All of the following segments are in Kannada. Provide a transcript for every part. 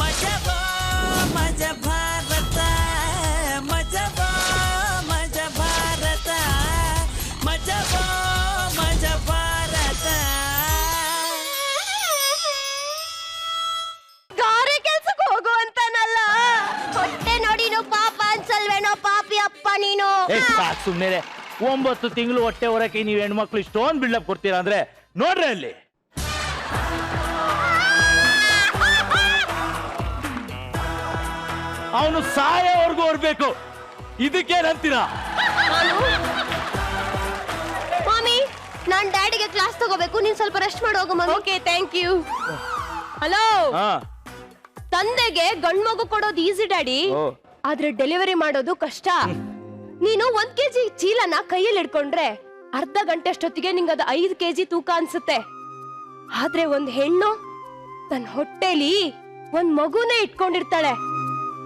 ಮಜಬಾ ಮಜ ಭಾರತ ಮಜಬಾ ಮಜ ಭಾರತ ಮಜಬಾ ಮಜ ಭಾರತ. ಗಾರೆ ಕೆಲ್ಸಕ್ಕೆ ಹೋಗು ಅಂತಾನಲ್ಲ, ಹೊಟ್ಟೆ ನೋಡಿ ಪಾಪ ಅನ್ಸಲ್ವೇನೋ ಪಾಪಿ ಅಪ್ಪ ನೀನು. ಸಾಕು ಸುಮ್ಮನೆ 9 ತಿಂಗಳು ಹೊಟ್ಟೆ ಹೊರಕ್ಕೆ ನೀವು ಹೆಣ್ಮಕ್ಳು ಇಷ್ಟೊಂದು ಬಿಲ್ಡಪ್ ಕೊಡ್ತೀರಾ ಅಂದ್ರೆ ನೋಡ್ರಿ ಅಲ್ಲಿ. ಅವನು ಸಾಯೋವರೆಗೂ ಹೊರಬೇಕು, ಇದಕ್ಕೇನಂತೀರಾ? ಮಾಮಿ, ನಾನ್ ಡ್ಯಾಡಿಗೆ ಕ್ಲಾಸ್ ತಗೋಬೇಕು, ನೀನ್ ಸ್ವಲ್ಪ ರೆಸ್ಟ್ ಮಾಡಿ ಹೋಗು mummy. Okay, thank you. Hello, ತಂದೆಗೆ ಗಂಡ್ ಮಗು ಕೊಡೋದು ಈಸಿ ಡ್ಯಾಡಿ, ಆದ್ರೆ ಡೆಲಿವರಿ ಮಾಡೋದು ಕಷ್ಟ. ನೀನು 1 kg ಚೀಲನ ಕೈಯಲ್ಲಿ ಇಟ್ಕೊಂಡ್ರೆ ಅರ್ಧ ಗಂಟೆ ಅಷ್ಟೊತ್ತಿಗೆ ನಿಂಗೆ ಅದು 5 kg ತೂಕ ಅನ್ಸುತ್ತೆ. ಆದ್ರೆ ಒಂದ್ ಹೆಣ್ಣು ತನ್ನ ಹೊಟ್ಟೆಲಿ ಒಂದ್ ಮಗುನೇ ಇಟ್ಕೊಂಡಿರ್ತಾಳೆ,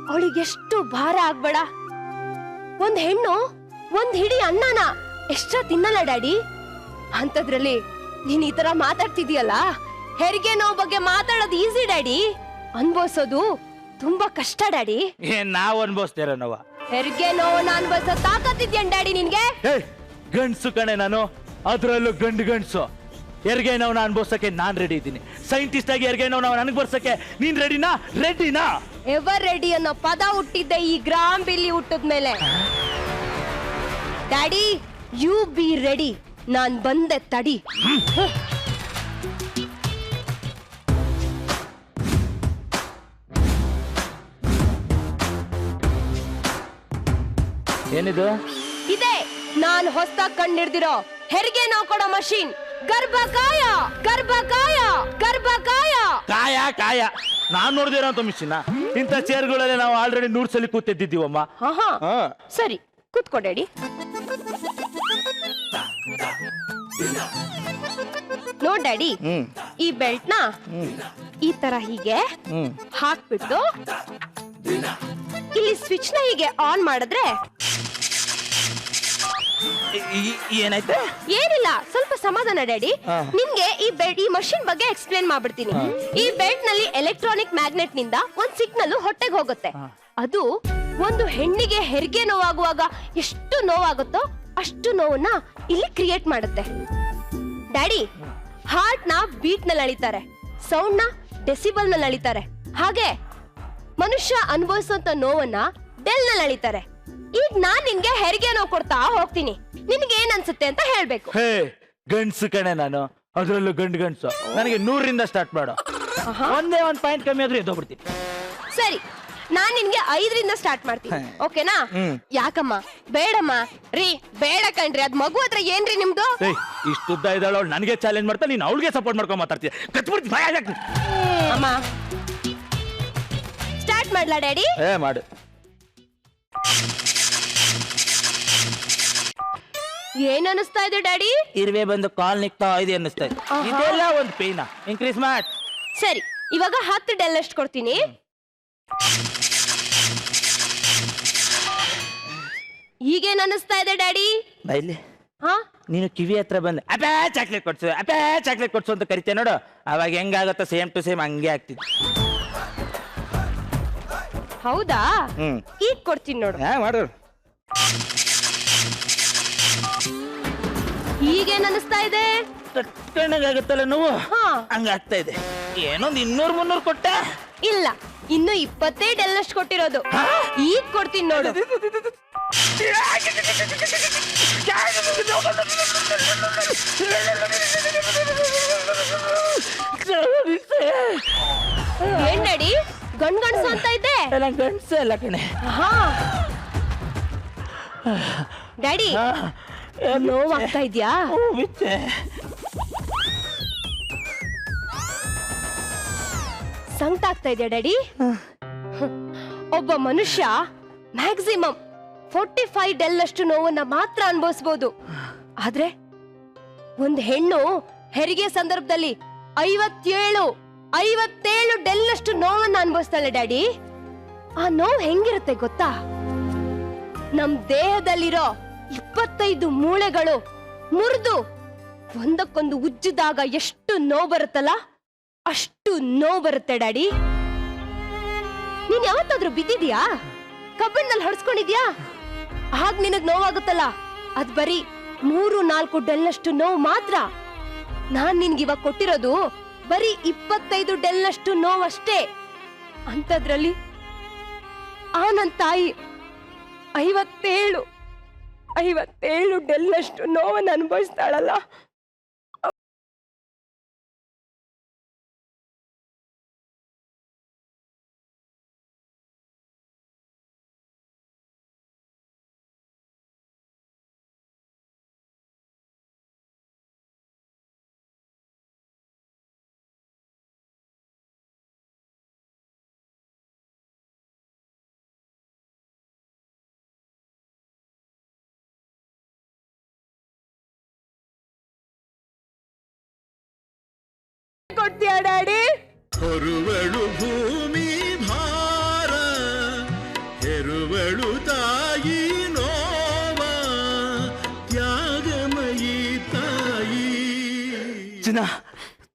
ಅವಳಿಗೆ ಎಷ್ಟು ಭಾರ ಆಗ್ಬೇಡ. ಒಂದ್ ಹೆಣ್ಣು ಒಂದ್ ಹಿಡಿ ಅನ್ನನ ಎಷ್ಟ ತಿನ್ನಲ್ಲ ಡ್ಯಾಡಿ. ಅಂತದ್ರಲ್ಲಿ ನೀನ್ ಈ ತರ ಮಾತಾಡ್ತಿದೀಯಲ್ಲ, ಹೆರಿಗೆ ನೋವು ಬಗ್ಗೆ ಮಾತಾಡೋದು ಈಸಿ ಡ್ಯಾಡಿ, ಅನ್ಭವಿಸೋದು ತುಂಬಾ ಕಷ್ಟ ಡ್ಯಾಡಿ. ನಾವ್ ಅನ್ಭವಿಸ್ತೇರ ನೋವ? ಹೆರಿಗೆ ನೋವನ್ನ ಅನ್ಭವಿಸೋ ತಾಕತ್ತಿದ್ಯನ್ ಡ್ಯಾಡಿ ನಿನ್ಗೆ? ಗಂಡ್ಸು ಕಣೆ ನಾನು, ಅದ್ರಲ್ಲೂ ಗಂಡ್ಸು. ಹೆರಿಗೆ ನೋವನ್ನ ಅನ್ಭವಿಸಕ್ಕೆ ನಾನ್ ರೆಡಿ ಇದ್ದೀನಿ. ಸೈಂಟಿಸ್ಟ್ ಆಗಿ ಹೆರಿಗೆ ನೋವು ನನಗ್ ಬರ್ಸಕ್ಕೆ ನೀನ್ ರೆಡಿನಾ? ರೆಡಿನಾ? ಎವರ್ ರೆಡಿ ಅನ್ನೋ ಪದ ಹುಟ್ಟಿದ್ದೆ ಈ ಗ್ರಾಮ್ ಬಿಲ್ಲಿ ಹುಟ್ಟಿದ್ಮೇಲೆ. ಡ್ಯಾಡಿ, ಯು ಬಿ ರೆಡಿ, ನಾನ್ ಬಂದೆ ತಡಿ. ಏನಿದು? ಇದೆ ನಾನ್ ಹೊಸದಾಗಿ ಕಂಡಿಡ್ದಿರೋ ಹೆರಿಗೆ ನೋವು ಕೊಡೋ ಮಷೀನ್. ಗರ್ಭಕಾಯ ಗರ್ಭಕಾಯ ಗರ್ಭಕಾಯ ಕಾಯ ಕಾಯ. ನಾನ್ ನೋಡ್ದಿರೋಂತ ಮಿಷಿನ. ಇಂಥ ಚೇರ್ಗಳಲ್ಲಿ ನಾವು ಆಲ್ರೆಡಿ 100 ಸಲ ಕೂತಿದ್ದೀವಮ್ಮ. ಸರಿ, ಕೂತ್ಕೊ ಡ್ಯಾಡಿ. ನೋಡ್ ಡ್ಯಾಡಿ, ಈ ಬೆಲ್ಟ್ ನ ಈ ತರ ಹೀಗೆ ಹಾಕ್ಬಿಟ್ಟು ಇಲ್ಲಿ ಸ್ವಿಚ್ ನ ಹೀಗೆ ಆನ್ ಮಾಡಿದ್ರೆ ಏನಾಯ್ತು? ಏನಿಲ್ಲ, ಸ್ವಲ್ಪ ಸಮಾಧಾನ ಡ್ಯಾಡಿ. ನಿಮ್ಗೆ ಈ ಮಷಿನ್ ಬಗ್ಗೆ ಎಕ್ಸ್ಪ್ಲೇನ್ ಮಾಡ್ಬಿಡ್ತೀನಿ. ಈ ಬೆಲ್ಟ್ ನಲ್ಲಿ ಎಲೆಕ್ಟ್ರಾನಿಕ್ ಮ್ಯಾಗ್ನೆಟ್ ನಿಂದ ಒಂದ್ ಸಿಗ್ನಲ್ ಹೊಟ್ಟೆಗೆ ಹೋಗುತ್ತೆ. ಅದು ಒಂದು ಹೆಣ್ಣಿಗೆ ಹೆರಿಗೆ ನೋವಾಗುವಾಗ ಎಷ್ಟು ನೋವಾಗುತ್ತೋ ಅಷ್ಟು ನೋವನ್ನ ಇಲ್ಲಿ ಕ್ರಿಯೇಟ್ ಮಾಡುತ್ತೆ. ಡ್ಯಾಡಿ, ಹಾರ್ಟ್ ನ ಬೀಟ್ ನಲ್ಲಿ ಅಳಿತಾರೆ, ಸೌಂಡ್ ನ ಡೆಸಿಬಲ್ ನಲ್ಲಿ ಅಳಿತಾರೆ, ಹಾಗೆ ಮನುಷ್ಯ ಅನುಭವಿಸುವಂತ ನೋವನ್ನ ಡೆಲ್ ನಲ್ಲಿ ಅಳಿತಾರೆ. ಈಗ ನಾನ್ ನಿನ್ಗೆ ಹೆರಿಗೆ ನೋವು ಕೊಡ್ತಾ ಹೋಗ್ತೀನಿ, ನಿನ್ಗೆ ಏನ್ ಅನ್ಸುತ್ತೆ ಅಂತ ಹೇಳ್ಬೇಕು. ಗಂಡ್ಸು ಕಣೆ ನಾನು, ಅದ್ರಲ್ಲೂ ಗಂಡ್ಸು. ನನಗೆ 100ರಿಂದ ಸ್ಟಾರ್ಟ್ ಮಾಡು. ಒಂದೇ 1 ಪಾಯಿಂಟ್ ಕಮ್ಮಿ ಆದ್ರೂ ಎದ್ದೋಗ್ಬಿಡ್ತೀನಿ. ಸರಿ, ನಾನ್ ನಿನ್ಗೆ 5ರಿಂದ ಸ್ಟಾರ್ಟ್ ಮಾಡ್ತೀನಿ, ಓಕೆನಾ? ಯಾಕಮ್ಮ? ಬೇಡಮ್ಮ ರೀ, ಬೇಡ ಕಣ್ರಿ, ಅದ್ ಮಗು ಹತ್ರ ಏನ್ರಿ ನಿಮ್ದು? ಇಷ್ಟುದ್ದ ಇದ್ದಾಳ ಅವಳು, ನನಗೆ ಚಾಲೆಂಜ್ ಮಾಡ್ತಾ ನೀನ್ ಅವಳಿಗೆ ಸಪೋರ್ಟ್ ಮಾಡ್ಕೊಂಡ್ ಮಾತಾಡ್ತೀಯ. ಅಮ್ಮ, ಸ್ಟಾರ್ಟ್ ಮಾಡ್ಲಾ ಡ್ಯಾಡಿ? ಮಾಡು. ಏನ್ ಅನಿಸ್ತಾ ಇದೆ ಡ್ಯಾಡಿ? ಇರುವೆ ಬಂದು ಕಾಲ್ ನಿಕ್ತಾ ಇದೆ ಅನ್ನಿಸ್ತಾ ಇದೆ. ಇದೆಲ್ಲ ಒಂದು ಪೇನ. ಇನ್ಕ್ರೀಸ್ ಮಾಡ್. ಸರಿ, ಇವಾಗ 10 ಡೆಲ್ ಅಷ್ಟು ಕೊಡ್ತೀನಿ. ಈಗೇನ್ ಅನಿಸ್ತಾ ಇದೆ ಡ್ಯಾಡಿ? ಬೈಲಿ, ನೀನು ಕಿವಿ ಹತ್ರ ಬಂದು ಅಪ್ಯಾ ಚಾಕ್ಲೇಟ್ ಕೊಡ್ಸು ಅಂತ ಕರಿತೇ ನೋಡು, ಅವಾಗ ಹೆಂಗಾಗತ್ತ ಸೇಮ್ ಟು ಸೇಮ್ ಹಂಗೆ ಆಗ್ತಿದ್. ಹೌದಾ? ಈಗ ಕೊಡ್ತೀನಿ ನೋಡು. ಮಾಡು. ಈಗೇನ್ ಅನಿಸ್ತಾ ಇದೆ? ಕಣ್ಣಾಗತ್ತಲ್ಲ ನೋವು, ಹಂಗಾಗ್ತಾ ಇದೆ. ಏನೊಂದು 200-300 ಕೊಟ್ಟ? ಇಲ್ಲ, ಇನ್ನು 20 ಡೆಲ್ ಅಷ್ಟು ಕೊಟ್ಟಿರೋದು. ಈಗ ಕೊಡ್ತೀನಿ ನೋಡು. ಏನ್ ಡ್ಯಾಡಿ, ಗಂಡ್ಸು ಅಂತ ಇದೆ? ಗಂಡ್ಸು ಅಲ್ಲ ಕಣೆ. ಡ್ಯಾಡಿ, ನೋವಾಗ್ತಾ ಇದ್ಯಾ? ಸಂಕಟ ಆಗ್ತಾ ಇದೆಯಾ ಡ್ಯಾಡಿ? ಒಬ್ಬ ಮನುಷ್ಯ ಮ್ಯಾಕ್ಸಿಮಮ್ 45 ಡೆಲ್ ಅಷ್ಟು ನೋವನ್ನ ಮಾತ್ರ ಅನುಭವಿಸಬಹುದು. ಆದ್ರೆ ಒಂದ್ ಹೆಣ್ಣು ಹೆರಿಗೆ ಸಂದರ್ಭದಲ್ಲಿ 57 ಡೆಲ್ ಅಷ್ಟು ನೋವನ್ನ ಅನುಭವಿಸ್ತಾಳೆ ಡ್ಯಾಡಿ. ಆ ನೋವು ಹೆಂಗಿರುತ್ತೆ ಗೊತ್ತಾ? ನಮ್ ದೇಹದಲ್ಲಿರೋ 25 ಮೂಳೆಗಳು ಮುರಿದು ಒಂದಕ್ಕೊಂದು ಉಜ್ಜಿದಾಗ ಎಷ್ಟು ನೋವು ಬರುತ್ತಲ್ಲ, ಅಷ್ಟು ನೋವು ಬರುತ್ತೆ ಡ್ಯಾಡಿ. ಯಾವತ್ತಾದ್ರೂ ಬಿದ್ದಿದ್ಯಾ? ಕಬ್ಬಿಣದಲ್ಲಿ ಹೊಡ್ಸ್ಕೊಂಡಿದ್ಯಾ? ಆಗ ನಿನಗ್ ನೋವಾಗುತ್ತಲ್ಲ, ಅದ್ ಬರೀ 3-4 ಡೆಲ್ನಷ್ಟು ನೋವು ಮಾತ್ರ. ನಾನ್ ನಿನ್ಗಿವಾಗ ಕೊಟ್ಟಿರೋದು ಬರೀ 25 ಡೆಲ್ನಷ್ಟು ನೋವಷ್ಟೇ. ಅಂತದ್ರಲ್ಲಿ ಆ ನನ್ ತಾಯಿ 57 ಡೆಲ್ನಷ್ಟು ನೋವನ್ನು ಅನುಭವಿಸ್ತಾಳಲ್ಲ. ಕೊಡ್ತೀಯ ಡ್ಯಾಡಿ? ಹೊರುವಳು ಭೂಮಿ ಭಾರ, ಹೆರುವಳು ತಾಯಿ ನೋವ, ತ್ಯಾಗಮಯಿ ತಾಯಿ. ಚಿನ್ನ,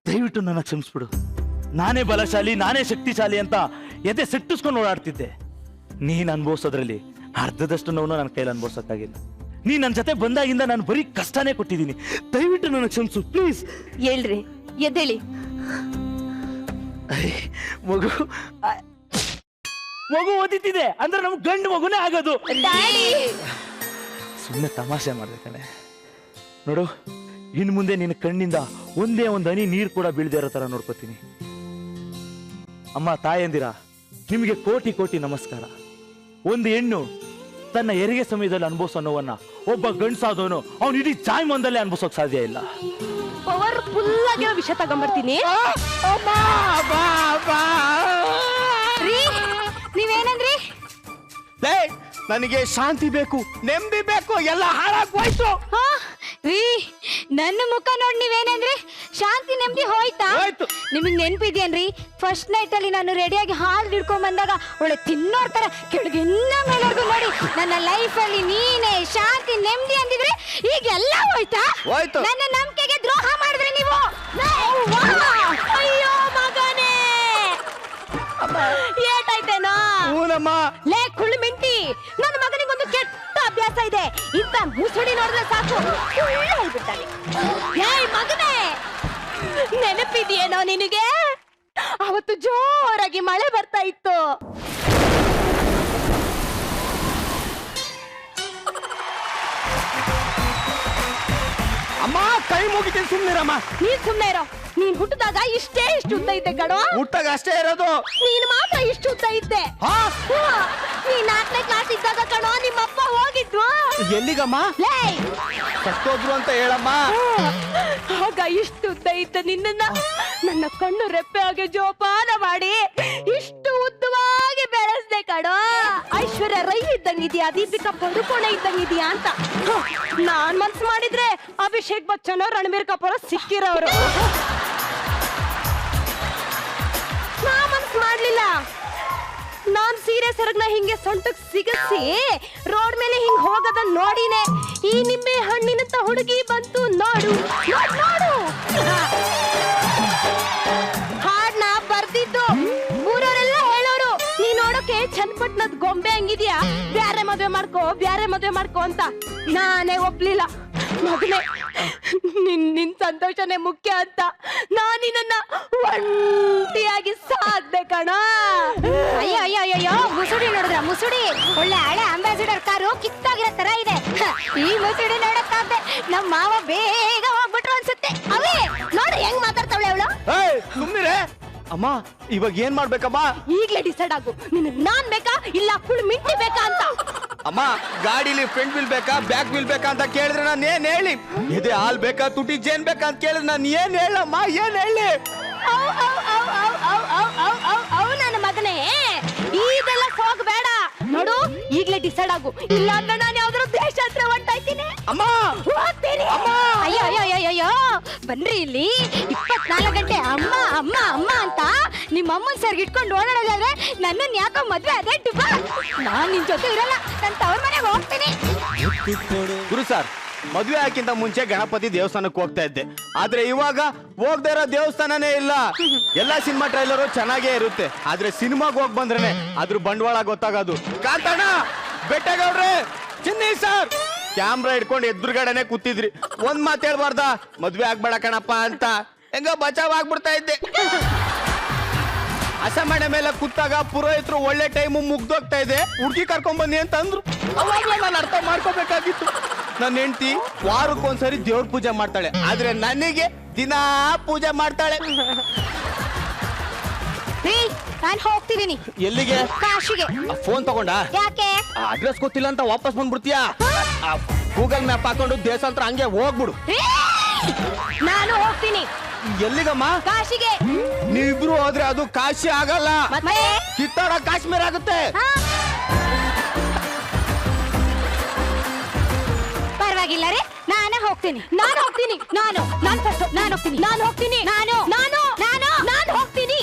ದಯವಿಟ್ಟು ನನ್ನ ಕ್ಷಮಿಸ್ಬಿಡು. ನಾನೇ ಬಲಶಾಲಿ, ನಾನೇ ಶಕ್ತಿಶಾಲಿ ಅಂತ ಎದೆ ಸಿಟ್ಟಿಸ್ಕೊಂಡು ಓಡಾಡ್ತಿದ್ದೆ. ನೀನ್ ಅನ್ಭವಿಸೋದ್ರಲ್ಲಿ ಅರ್ಧದಷ್ಟು ನೋವು ನನ್ನ ಕೈಲಿ ಅನ್ಭವಿಸೋಕ್ಕಾಗಿಲ್ಲ. ನೀನ್ ನನ್ನ ಜೊತೆ ಬಂದಾಗಿಂದ ನಾನು ಬರೀ ಕಷ್ಟನೇ ಕೊಟ್ಟಿದ್ದೀನಿ. ದಯವಿಟ್ಟು ನನ್ನ ಕ್ಷಮಿಸು ಪ್ಲೀಸ್. ಹೇಳ್ರಿ, ಎದ್ದೇಳಿ. ಮಗು ಮಗು ಓದಿತಿದೆ ಅಂದ್ರೆ ನಮ್ಗೆ ಗಂಡು ಮಗುನೇ ಆಗೋದು. ಸುಮ್ಮನೆ ತಮಾಷೆ ಮಾಡಿದೆ ಕಣೆ. ನೋಡು, ಇನ್ ಮುಂದೆ ನಿನ್ನ ಕಣ್ಣಿಂದ ಒಂದೇ ಒಂದು ಹನಿ ನೀರು ಕೂಡ ಬೀಳದೇ ಇರೋ ತರ ನೋಡ್ಕೋತೀನಿ. ಅಮ್ಮ ತಾಯಂದಿರ, ನಿಮಗೆ ಕೋಟಿ ಕೋಟಿ ನಮಸ್ಕಾರ. ಒಂದು ಹೆಣ್ಣು ತನ್ನ ಹೆರಿಗೆ ಸಮಯದಲ್ಲಿ ಅನುಭವಿಸೋ ನೋವನ್ನ ಒಬ್ಬ ಗಂಡಸಾದವನು ಅವ್ನು ಇಡೀ ಜಾಯ್ ಮಂದಲ್ಲೇ ಅನುಭವಿಸೋಕ್ ಸಾಧ್ಯ ಇಲ್ಲ. ಪವರ್ಫುಲ್ ಆಗಿರೋ ವಿಷಯ ತಗೊಂಡ್ಬರ್ತೀನಿ. ನೀವೇನಂದ್ರಿ? ನನಗೆ ಶಾಂತಿ ಬೇಕು, ನೆಮ್ಮದಿ ಬೇಕು, ಎಲ್ಲ ಹಾಳಾಗೋಯ್ತು. ರೀ, ನನ್ನ ಮುಖ ನೋಡಿ ನೀವೇನಂದ್ರಿ? ಶಾಂತಿ ನೆಮ್ಮದಿ ಹೋಯ್ತಾ? ನಿಮಗ್ ನೆನ್ಪಿದ್ಯೇನ್ರಿ, ಫಸ್ಟ್ ನೈಟ್ ಅಲ್ಲಿ ನಾನು ರೆಡಿಯಾಗಿ ಹಾಲು ಹಿಡ್ಕೊಂಡ್ ಬಂದಾಗ ಒಳ್ಳೆ ತಿನ್ನೋರ್ ತರ ಕೆಳಗಿನ್ನ ಮೇಲೆವರೆಗೂ ನೋಡಿ ನನ್ನ ಲೈಫ್ ಅಲ್ಲಿ ನೀನೇ ಶಾಂತಿ ನೆಮ್ಮದಿ ಅಂದಿದ್ರೆ ಈಗ ಎಲ್ಲ ಹೋಯ್ತಾ? ನನ್ನ ನಂಬಿಕೆಗೆ ದ್ರೋಹ ಮಾಡಿದ್ರೆ ನೀವು. ಅಯ್ಯೋ ಮಗನೇ, ಏಟಾಯ್ತೇನೋ? ಲೇ ಕುಳ್ಳು ಮಿಂಟಿ, ನನ್ನ ಮಗನಿಗೊಂದು ಕೆಟ್ಟ ಅಭ್ಯಾಸ ಇದೆ. ಇಂತ ಮುಸುಡಿ ನೋಡಿದ್ರೆ ಸಾಕು ಹೇಳ್ಬಿಡ್ತಾನೆ. ಏಯ್ ಮಗನೇ, ನೆನಪಿದೆಯೇನೋ ನಿನಗೆ? ಅವತ್ತು ಜೋರಾಗಿ ಮಳೆ ಬರ್ತಾ ಇತ್ತು. ಅಮ್ಮ, ಕೈ ಮುಗಿತೀನಿ, ಸುಮ್ನಿರಮ್ಮ. ನೀನ್ ಸುಮ್ನೆ ಇರೋ. ನೀನ್ ಹುಟ್ಟಿದಾಗ ಇಷ್ಟು ಉದ್ದ ಇದ್ದೆ ಕಣೋ. ಹುಟ್ಟಾಗ ಅಷ್ಟೇ ಇರೋದು. ನೀನ್ ಮಾತ್ರ ಇಷ್ಟು ಉದ್ದ ಇದ್ದೆ. ನೀನ್ 4ನೇ ಕ್ಲಾಸ್ ಇದ್ದಾಗ ಕಣೋ ನಿಮ್ಮಪ್ಪ ಹೋಗಿದ್ವು. ಎಲ್ಲಿಗಮ್ಮ? ಸತ್ತೋದ್ರು ಅಂತ ಹೇಳಮ್ಮ. ಆಗ ಇಷ್ಟು ಉದ್ದ ಇದ್ದ ನಿನ್ನನ್ನ ನನ್ನ ಕಣ್ಣು ರೆಪ್ಪೆ ಹಾಗೆ ಜೋಪಾನ ಮಾಡಿ ಇಷ್ಟು ಉದ್ದವಾಗಿ ಬೆಳೆಸ್ದೆ ಕಣೋ. ಐಶ್ವರ್ಯ ರೈ ಇದ್ದಂಗಿದ್ಯಾ, ದೀಪಿಕಾ ಪಡುಕೋಣೆ ಇದ್ದಂಗಿದ್ಯಾ ಅಂತ. ನಾನ್ ಮನ್ಸು ಮಾಡಿದ್ರೆ ಅಭಿಷೇಕ್ ಬಚ್ಚನ್, ರಣಬೀರ್ ಕಪೂರ್ ಸಿಕ್ಕಿರೋರು. ನಾ ಮನ್ಸು ಮಾಡ್ಲಿಲ್ಲ. ನಾನ್ ಸೀರೆ ಸೆರಗ್ನ ಹಿಂಗೆ ಸೊಂಟಕ್ ಸಿಗಸಿ ರೋಡ್ ಮೇಲೆ ಹಿಂಗ್ ಹೋಗದ ನೋಡಿನೆ ಈ ನಿಂಬೆ ಹಣ್ಣಿನಂತ ಹುಡುಗಿ ಬಂತು ನೋಡು ನೋಡು. ಹಾಡ್ನ ಬರ್ದಿದ್ದು ಊರವರೆಲ್ಲ ಹೇಳೋರು, ನೀ ನೋಡೋಕೆ ಚನ್ನಪಟ್ಟಣದ ಗೊಂಬೆ ಹಂಗಿದ್ಯಾ, ಬ್ಯಾರೆ ಮದ್ವೆ ಮಾಡ್ಕೋ ಅಂತ. ನಾನೇ ಒಪ್ಲಿಲ್ಲ. ಮಗನೇ, ನಿನ್ ಸಂತೋಷನೇ ಮುಖ್ಯ ಅಂತ ನಾನಿನ್ನ ಒಂಟಿಯಾಗಿ ಸಾಧ್ದೆ ಕಣ. ಅಯ್ಯೋ ಅಯ್ಯೋ ಅಯ್ಯೋ, ಮುಸುಡಿ ನೋಡಿದ್ರ? ಮುಸುಡಿ ಒಳ್ಳೆ ಹಳೆ ಅಂಬಾಸಿಡರ್ ಕಾರು ಕಿತ್ತಾಗಿರೋ ತರ ಇದೆ. ಈ ಮುಸುಡಿ ನೋಡಕ್ಕಾಗ್ದೆ ನಮ್ಮ ಮಾವ ಬೇಗ ಹೋಗ್ಬಿಟ್ರು ಅನ್ಸುತ್ತೆ. ಅವೇ ನೋಡಿ ಹೆಂಗ್ ಮಾತಾಡ್ತಾವಳೆ ಅವಳು. ಸುಮ್ನಿರೆ ಅಮ್ಮ. ಇವಾಗ ಏನ್ ಮಾಡ್ಬೇಕಮ್ಮ? ಈಗ್ಲೇ ಡಿಸೈಡ್ ಆಗು, ನಿನಗ್ ನಾನ್ ಬೇಕಾ ಇಲ್ಲ ಕುಳು ಮಿಂಟಿ ಬೇಕಾ ಅಂತ. ಅಮ್ಮ, ಗಾಡಿಲಿ ಫ್ರಂಟ್ ವೀಲ್ ಬೇಕಾ ಬ್ಯಾಕ್ ವೀಲ್ ಬೇಕಾ ಅಂತ ಕೇಳಿದ್ರೆ ನಾನು ಏನ್ ಹೇಳಿ? ಎದೆ ಹಾಲ್ ಬೇಕಾ ತುಟಿ ಜೇನ್ ಬೇಕಾ ಅಂತ ಕೇಳಿದ್ರೆ ನಾನು ಏನ್ ಹೇಳಮ್ಮ? ಏನ್ ಹೇಳಿ? ನನ್ನ ಮಗನೇ, ಇದೆಲ್ಲ ಹೋಗ್ಬೇಡ. ನೋಡು, ಈಗ್ಲೇ ಡಿಸೈಡ್ ಆಗು, ಇಲ್ಲ ಅಂದ್ರೆ ನಾನು ಯಾವ್ದಾದ್ರು ದೇಶ ಹತ್ರ ಹೊಂಟಾಯ್ತೀನಿ. ಅಮ್ಮ, ಹೋಗ್ತೀನಿ. ಅಯ್ಯೋ ಅಯ್ಯೋ ಅಯ್ಯೋ ಅಯ್ಯೋ, ಬನ್ರಿ ಇಲ್ಲಿ. 24 ಗಂಟೆ ಅಮ್ಮ ಅಮ್ಮ ಅಮ್ಮ ಅಂತ ನಿಮ್ಮ ಅಮ್ಮನ್ ಸರ್ಗ್ ಇಟ್ಕೊಂಡು ಓಡಾಡೋದಾದ್ರೆ ನನ್ನನ್ ಯಾಕೋ ಮದ್ವೆ ಅದೇ ಡುಬ್ಬ. ನಾನ್ ನಿನ್ ಜೊತೆ ಇರಲ್ಲ, ನನ್ ತವ್ರ ಮನೆಗೆ ಹೋಗ್ತೀನಿ. ಗುರು ಸರ್, ಮದ್ವೆ ಹಾಕಿಂತ ಮುಂಚೆ ಗಣಪತಿ ದೇವಸ್ಥಾನಕ್ಕೆ ಹೋಗ್ತಾ ಇದ್ದೆ, ಆದ್ರೆ ಇವಾಗ ಹೋಗ್ದೇ ಇರೋ ದೇವಸ್ಥಾನನೇ ಇಲ್ಲ. ಎಲ್ಲಾ ಸಿನಿಮಾ ಟ್ರೈಲರು ಚೆನ್ನಾಗೇ ಇರುತ್ತೆ, ಆದ್ರೆ ಸಿನಿಮಾಗ್ ಹೋಗ್ ಬಂದ್ರೇನೆ ಅದ್ರ ಬಂಡವಾಳ ಗೊತ್ತಾಗೋದು. ಕಾಂತಣ್ಣ, ಬೆಟ್ಟಗೌಡ್ರೆ, ಚಿನ್ನಿ ಸರ್ ಕ್ಯಾಮ್ರಾ ಇಟ್ಕೊಂಡು ಎದುರುಗಡೆನೆ ಕೂತಿದ್ರಿ. ಒಂದ್ ಮಾತು ಹೇಳ್ಬಾರ್ದ, ಮದ್ವೆ ಆಗ್ಬೇಡ ಕಣಪ್ಪ ಅಂತ. ಹೆಂಗ ಬಚಾವ್ ಆಗ್ಬಿಡ್ತಾ ಇದ್ದೆ. ಅಸಮಾನ ಮೇಲೆ ಕೂತಾಗ ಪುರೋಹಿತರು ಒಳ್ಳೆ ಟೈಮು ಮುಗ್ದೋಗ್ತಾ ಇದೆ, ಹುಡುಗಿ ಕರ್ಕೊಂಡ್ ಬನ್ನಿ ಅಂತ ಅಂದ್ರು. ಅವಾಗ್ಲೇ ನಾನು ಅರ್ಥ ಮಾಡ್ಕೋಬೇಕಾಗಿತ್ತು. ನನ್ನ ಹೆಂಡತಿ ವಾರಕ್ಕೊಂದ್ಸರಿ ದೇವ್ರ ಪೂಜೆ ಮಾಡ್ತಾಳೆ, ಆದ್ರೆ ನನಗೆ ದಿನಾ ಪೂಜೆ ಮಾಡ್ತಾಳೆ. ನಾನು ಹೋಗ್ತಿದ್ದೀನಿ. ಎಲ್ಲಿಗೆ? ಕಾಶಿಗೆ. ಫೋನ್ ತಗೊಂಡ? ಯಾಕೆ? ಅಡ್ರೆಸ್ ಗೊತ್ತಿಲ್ಲ ಅಂತ ವಾಪಸ್ ಬಂದ್ಬಿಡ್ತೀಯಾ? ಗೂಗಲ್ ಮ್ಯಾಪ್ ಹಾಕೊಂಡು ದೇವಸ್ಥಾನ ಹಂಗೆ ಹೋಗ್ಬಿಡು. ನಾನು ಹೋಗ್ತೀನಿ. ಎಲ್ಲಿಗಮ್ಮ? ಕಾಶಿಗೆ. ನೀವಿಬ್ರು ಹೋದ್ರೆ ಅದು ಕಾಶಿ ಆಗಲ್ಲ, ಮತ್ತೆ ಕಿತ್ತಾಡ ಕಾಶ್ಮೀರ ಆಗುತ್ತೆ. ಪರವಾಗಿಲ್ಲ ರೀ, ನಾನೇ ಹೋಗ್ತೀನಿ. ನಾನು ಹೋಗ್ತೀನಿ. ನಾನು ಹೋಗ್ತೀನಿ. ನಾನು ಹೋಗ್ತೀನಿ. ನಾನು ಹೋಗ್ತೀನಿ.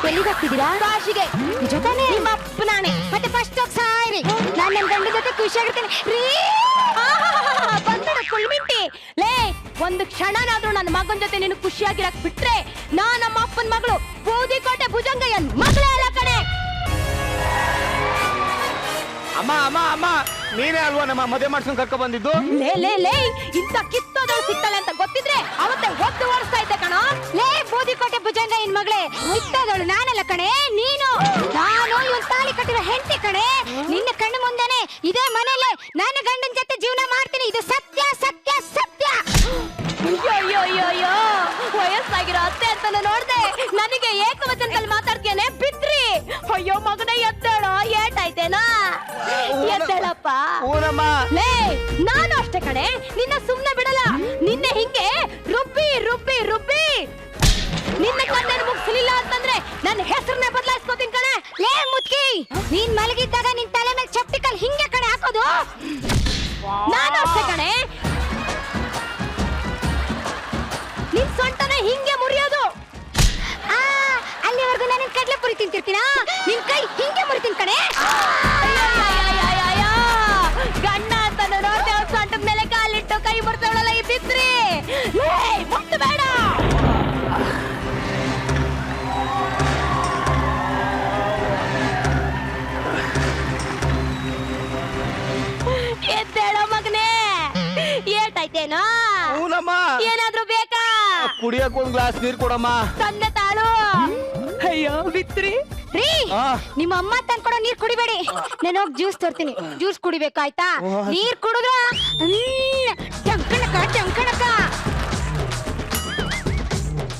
ಎಲ್ಲಿಗೆ ಹೋಗ್ತಿದ್ದೀರಾ? ಕಾಶಿಗೆ. ನಿಜ ತಾನೇ? ನಿಮ್ಮ ಅಪ್ಪ ನಾನೇ. ಮತ್ತೆ ಫಸ್ಟ್ ಹೋಗಿ ಸಾಯ್ರಿ, ನಾನು ನನ್ನ ಗಂಡ ಜೊತೆ ಖುಷಿಯಾಗಿರ್ತೀನಿ ರೀ. ಬಂದಳು ಕುಳ್ಮಿಂಟಿ. ಲೇ, ಒಂದು ಕ್ಷಣನಾದ್ರೂ ನನ್ನ ಮಗನ ಜೊತೆ ನೀನು ಖುಷಿಯಾಗಿರಕ್ ಬಿಟ್ರೆ ನಮ್ಮ ಅಪ್ಪನ ಮಗಳು ಬೂದಿಕೋಟೆ ಭುಜಂಗಯ್ಯನ್ ಮಗಳೇ ಅಲ್ಲ ಕಣೆ. ಅಮ್ಮ ಅಮ್ಮ ಅಮ್ಮ, ನೀನೇ ಅಲ್ವಾ ನಮ್ಮ ಮದುವೆ ಮಾಡ್ಸ್ಕೊಂಡ್ ಕರ್ಕೊ ಬಂದಿದ್ದು? ಲೇ ಇಂತ ಕಿತ್ತೋದಳು ಸಿಗ್ತಾಳೆ ಅಂತ ಗೊತ್ತಿದ್ರೆ ಅವತ್ತೆ ಒದ್ದು ಓಡಿಸ್ತಾ ಇದ್ದೆ ಕಣ. ಲೇ ಬೂದಿಕೋಟೆ ಭುಜಂಗ ಇನ್ ಮಗಳೇ, ಕಿತ್ತೋದಳು ನಾನಲ್ಲ ಕಣೆ, ನೀನು. ನಾನು ಇವನ್ ತಾಳಿ ಕಟ್ಟಿರೋ ಹೆಂಡತಿ ಕಣೆ. ನಿನ್ನ ಕಣ್ಣು ಮುಂದೆನೆ ಇದೇ ಮನೇಲೆ ನನ್ನ ಗಂಡನ ಜೊತೆ ಜೀವನ ಮಾಡ್ತೀನಿ. ಇದು ಸತ್ಯ ಸತ್ಯ ಸತ್ಯ. ಅಯ್ಯೋ ವಯಸ್ಸಾಗಿರೋ ಅತ್ತೆ ಅಂತ ನೋಡ್ದೆ ನನಗೆ ಏಕವಚನದಲ್ಲಿ ಮಾತಾಡ್ತೇನೆ ಬಿಟ್ರಿ. ಅಯ್ಯೋ ಮಗನ ಎದ್ದೇಳೋ, ಏಟಾಯ್ತೇನಾ? ಎದ್ದೇಳಪ್ಪ. ಲೇ, ನಾನು ಅಷ್ಟೇ ಕಣೆ, ನಿನ್ನ ಸುಮ್ನೆ ಬಿಡಲ್ಲ. ನಿನ್ನೆ ಹಿಂಗೆ ರುಬ್ಬಿ ರುಬ್ಬಿ ರುಬ್ಬಿ ನಿನ್ನ ಕಣ್ಣನ್ನು ಮುಗಿಸಲಿಲ್ಲ ಅಂತಂದ್ರೆ ನನ್ನ ಹೆಸರನ್ನೇ ಬದಲಾಯಿಸ್ಕೋತೀನಿ ಕಣೆ. ಲೇ ಮುತ್ಕಿ, ನೀನ್ ಮಲಗಿದ್ದಾಗ ನಿನ್ ತಲೆ ಮೇಲೆ ಚಪ್ಟಿಕಲ್ ಹಿಂಗೆ ಕಣೆ ಹಾಕೋದು. ನಾನು ಅಷ್ಟೇ ಕಣೆ, ನಿನ್ ಸೊಂಟನ ಹಿಂಗೆ ಮುರಿಯೋದು. ಅಲ್ಲಿವರೆಗೂ ನಾನು ಕಡ್ಲೆ ಪುರಿ ತಿಂತಿರ್ತೀನ, ನಿನ್ ಕೈ ಹಿಂಗೆ ಮುರಿತೀನಿ ಕಣೆ. ಗಂಡ ಅಂತ ನೋಡ್ದೆ ಅವ್ರ ಸೊಂಟದ ಮೇಲೆ ಕಾಲಿಟ್ಟು ಕೈ ಮುರಿದವಳಲ್ಲ ಈ ಬಿದ್ರಿ. ಮುಟ್ಟು ಬೇಡ. ಎದ್ದೇಳೋ ಮಗನೇ, ಏಟಾಯ್ತೇನೋ? ಏನಾದ್ರೂ ಬೇಕಾ? ಕುಡಿಯಕ್ ಒಂದ್ ಗ್ಲಾಸ್ ನೀರ್ ಕೊಡಮ್ಮ. ತಂದೆ ತಾಳು. ಅಯ್ಯೋ ಬಿತ್ರಿ. ರೀ, ನಿಮ್ಮ ಅಮ್ಮ ತಂದ್ಕೊಡೋ ನೀರ್ ಕುಡಿಬೇಡಿ, ನಾನು ಹೋಗಿ ಜ್ಯೂಸ್ ತರ್ತೀನಿ. ಜ್ಯೂಸ್ ಕುಡಿಬೇಕಾಯ್ತಾ? ನೀರ್ ಕುಡಿದ್ರ ಟಂಕಣಕ ಟಂಕಣಕ